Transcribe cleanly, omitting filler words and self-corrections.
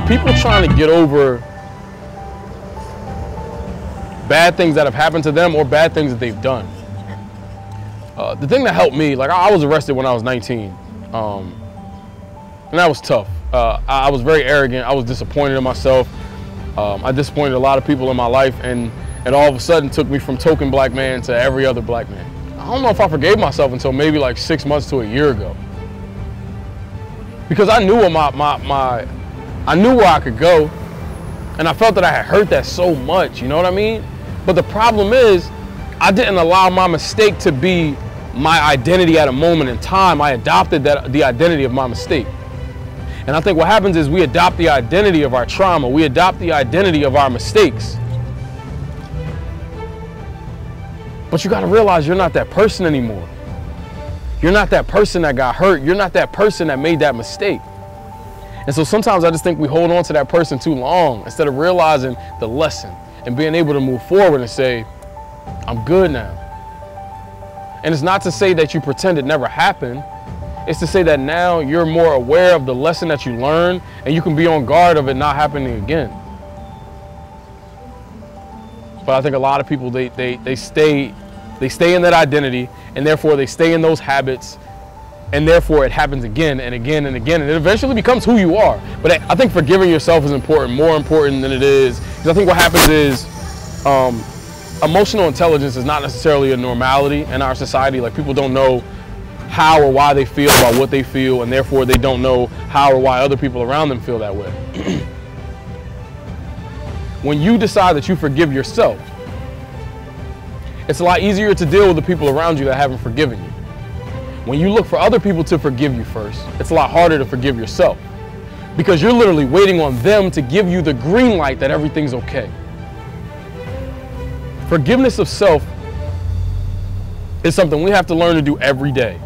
people trying to get over bad things that have happened to them or bad things that they've done. The thing that helped me, like I was arrested when I was 19, and that was tough. I was very arrogant. I was disappointed in myself. I disappointed a lot of people in my life, and all of a sudden took me from token black man to every other black man. I don't know if I forgave myself until maybe like 6 months to a year ago, because I knew what I knew where I could go, and I felt that I had hurt that so much. You know what I mean? But the problem is, I didn't allow my mistake to be my identity at a moment in time. I adopted the identity of my mistake. And I think what happens is we adopt the identity of our trauma. We adopt the identity of our mistakes. But you gotta realize you're not that person anymore. You're not that person that got hurt. You're not that person that made that mistake. And so sometimes I just think we hold on to that person too long instead of realizing the lesson and being able to move forward and say, I'm good now. And it's not to say that you pretend it never happened. It's to say that now you're more aware of the lesson that you learned, and you can be on guard of it not happening again. But I think a lot of people, they stay in that identity, and therefore they stay in those habits, and therefore it happens again and again and again, and it eventually becomes who you are. But I think forgiving yourself is important, more important than it is, because I think what happens is emotional intelligence is not necessarily a normality in our society. Like, people don't know how or why they feel about what they feel, and therefore they don't know how or why other people around them feel that way. When you decide that you forgive yourself, it's a lot easier to deal with the people around you that haven't forgiven you. When you look for other people to forgive you first, it's a lot harder to forgive yourself, because you're literally waiting on them to give you the green light that everything's okay. Forgiveness of self is something we have to learn to do every day.